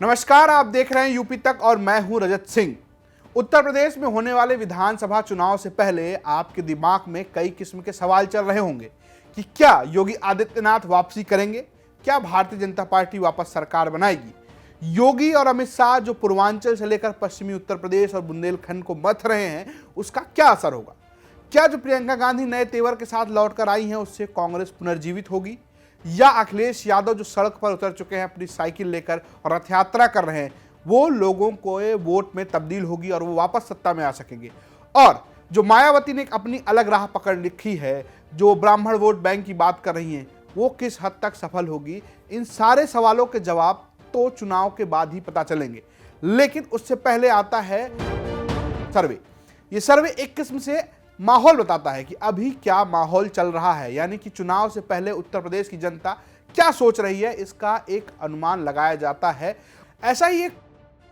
नमस्कार, आप देख रहे हैं यूपी तक और मैं हूं रजत सिंह। उत्तर प्रदेश में होने वाले विधानसभा चुनाव से पहले आपके दिमाग में कई किस्म के सवाल चल रहे होंगे कि क्या योगी आदित्यनाथ वापसी करेंगे, क्या भारतीय जनता पार्टी वापस सरकार बनाएगी, योगी और अमित शाह जो पूर्वांचल से लेकर पश्चिमी उत्तर प्रदेश और बुंदेलखंड को मथ रहे हैं उसका क्या असर होगा, क्या जो प्रियंका गांधी नए तेवर के साथ लौटकर आई हैं उससे कांग्रेस पुनर्जीवित होगी, या अखिलेश यादव जो सड़क पर उतर चुके हैं अपनी साइकिल लेकर और रथ यात्रा कर रहे हैं वो लोगों को वोट में तब्दील होगी और वो वापस सत्ता में आ सकेंगे, और जो मायावती ने एक अपनी अलग राह पकड़ लिखी है, जो ब्राह्मण वोट बैंक की बात कर रही हैं वो किस हद तक सफल होगी। इन सारे सवालों के जवाब तो चुनाव के बाद ही पता चलेंगे, लेकिन उससे पहले आता है सर्वे। ये सर्वे एक किस्म से माहौल बताता है कि अभी क्या माहौल चल रहा है, यानी कि चुनाव से पहले उत्तर प्रदेश की जनता क्या सोच रही है, इसका एक अनुमान लगाया जाता है। ऐसा ही एक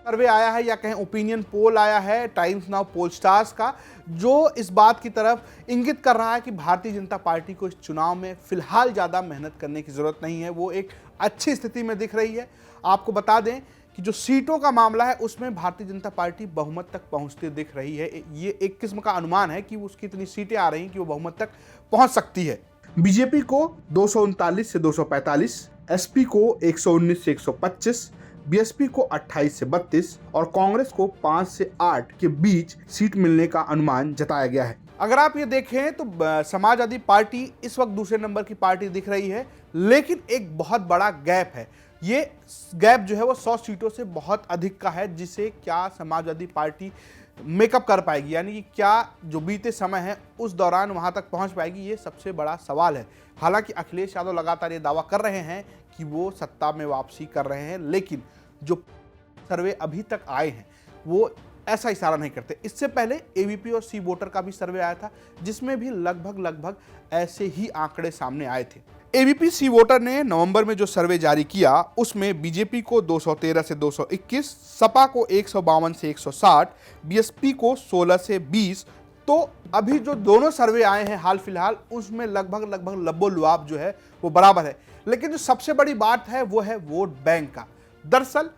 सर्वे आया है या कहें ओपिनियन पोल आया है टाइम्स नाउ पोलस्टार्स का, जो इस बात की तरफ इंगित कर रहा है कि भारतीय जनता पार्टी को इस चुनाव में फिलहाल ज़्यादा मेहनत करने की ज़रूरत नहीं है, वो एक अच्छी स्थिति में दिख रही है। आपको बता दें कि जो सीटों का मामला है उसमें भारतीय जनता पार्टी बहुमत तक पहुंचती दिख रही है। ये एक किस्म का अनुमान है कि उसकी इतनी सीटें आ रही हैं कि वो बहुमत तक पहुंच सकती है। बीजेपी को 239 से 245, एसपी को 119 से 125, बीएसपी को 28 से 32 और कांग्रेस को 5 से 8 के बीच सीट मिलने का अनुमान जताया गया है। अगर आप ये देखें तो समाजवादी पार्टी इस वक्त दूसरे नंबर की पार्टी दिख रही है, लेकिन एक बहुत बड़ा गैप है। ये गैप जो है वो 100 सीटों से बहुत अधिक का है, जिसे क्या समाजवादी पार्टी मेकअप कर पाएगी, यानी कि क्या जो बीते समय है उस दौरान वहां तक पहुंच पाएगी, ये सबसे बड़ा सवाल है। हालांकि अखिलेश यादव लगातार ये दावा कर रहे हैं कि वो सत्ता में वापसी कर रहे हैं, लेकिन जो सर्वे अभी तक आए हैं वो ऐसा इशारा नहीं करते। इससे पहले एबीपी और सी वोटर का भी सर्वे आया था, जिसमें भी लगभग ऐसे ही आंकड़े सामने आए थे। एबीपी सी वोटर ने नवंबर में जो सर्वे जारी किया उसमें बीजेपी को 213 से 221, सपा को 152 से 160, बीएसपी को 16 से 20। तो अभी जो दोनों सर्वे आए हैं हाल फिलहाल उसमें लगभग लब्बो-लुआब जो है वो बराबर है। लेकिन जो सबसे बड़ी बात है वो है वोट बैंक का। दरअसल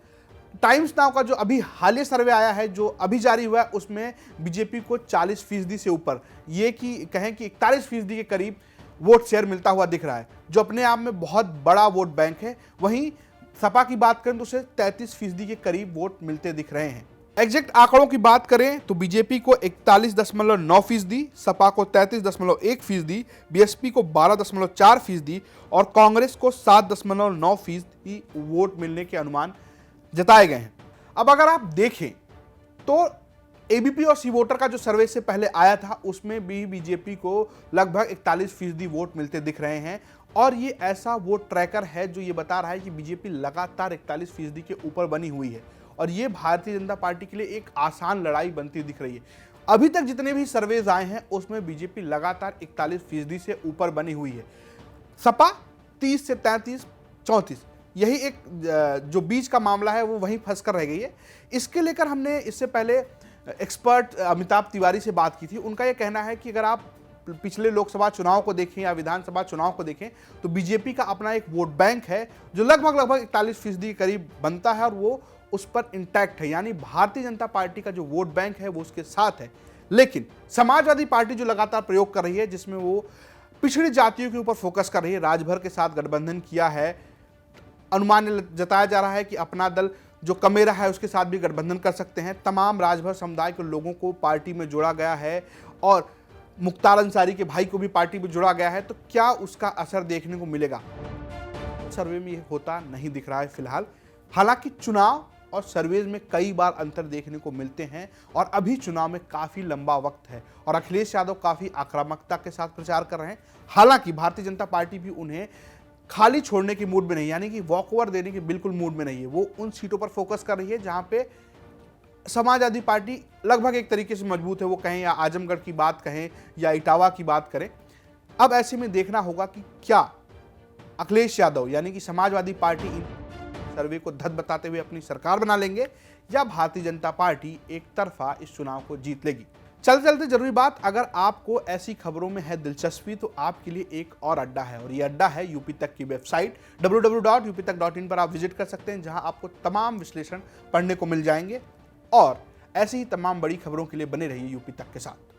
टाइम्स नाउ का जो अभी हालिया सर्वे आया है, जो अभी जारी हुआ है, उसमें बीजेपी को 40% से ऊपर, ये कि कहें कि 41% के करीब वोट शेयर मिलता हुआ दिख रहा है, जो अपने आप में बहुत बड़ा वोट बैंक है। वहीं सपा की बात करें तो उसे 33% के करीब वोट मिलते दिख रहे हैं। एग्जैक्ट आंकड़ों की बात करें तो बीजेपी को 41.9%, सपा को 33.1%, बीएसपी को 12.4% और कांग्रेस को 7.9% वोट मिलने के अनुमान जताए गए हैं। अब अगर आप देखें तो एबीपी और सी वोटर का जो सर्वे से पहले आया था उसमें भी बीजेपी को लगभग 41% वोट मिलते दिख रहे हैं, और ये ऐसा वोट ट्रैकर है जो ये बता रहा है कि बीजेपी लगातार 41% के ऊपर बनी हुई है, और ये भारतीय जनता पार्टी के लिए एक आसान लड़ाई बनती दिख रही है। अभी तक जितने भी सर्वेज आए हैं उसमें बीजेपी लगातार 41% से ऊपर बनी हुई है। सपा 30 से 33, 34, यही एक जो बीच का मामला है वो वहीं फंस कर रह गई है। इसके लेकर हमने इससे पहले एक्सपर्ट अमिताभ तिवारी से बात की थी। उनका यह कहना है कि अगर आप पिछले लोकसभा चुनाव को देखें या विधानसभा चुनाव को देखें तो बीजेपी का अपना एक वोट बैंक है जो लगभग 41% के करीब बनता है, और वो उस पर इंटैक्ट है, यानी भारतीय जनता पार्टी का जो वोट बैंक है वो उसके साथ है। लेकिन समाजवादी पार्टी जो लगातार प्रयोग कर रही है, जिसमें वो पिछड़ी जातियों के ऊपर फोकस कर रही है, राजभर के साथ गठबंधन किया है, अनुमान जताया जा रहा है कि अपना दल जो कमेरा है उसके साथ भी गठबंधन कर सकते हैं। तमाम राजभर समुदाय के लोगों को पार्टी में जोड़ा गया है और मुख्तार अंसारी के भाई को भी पार्टी में जोड़ा गया है, तो क्या उसका असर देखने को मिलेगा? सर्वे में ये होता नहीं दिख रहा है फिलहाल। हालांकि चुनाव और सर्वेज में कई बार अंतर देखने को मिलते हैं, और अभी चुनाव में काफ़ी लंबा वक्त है और अखिलेश यादव काफ़ी आक्रामकता के साथ प्रचार कर रहे हैं। हालांकि भारतीय जनता पार्टी भी उन्हें खाली छोड़ने की मूड में नहीं, यानी कि वॉकओवर देने की बिल्कुल मूड में नहीं है। वो उन सीटों पर फोकस कर रही है जहां पे समाजवादी पार्टी लगभग एक तरीके से मजबूत है, वो कहें या आजमगढ़ की बात कहें या इटावा की बात करें। अब ऐसे में देखना होगा कि क्या अखिलेश यादव यानी कि समाजवादी पार्टी इन सर्वे को धद बताते हुए अपनी सरकार बना लेंगे, या भारतीय जनता पार्टी एक तरफा इस चुनाव को जीत लेगी। चलते चलते जरूरी बात, अगर आपको ऐसी खबरों में है दिलचस्पी तो आपके लिए एक और अड्डा है, और ये अड्डा है यूपी तक की वेबसाइट www.uptak.in पर आप विजिट कर सकते हैं, जहां आपको तमाम विश्लेषण पढ़ने को मिल जाएंगे। और ऐसी ही तमाम बड़ी खबरों के लिए बने रहिए यूपी तक के साथ।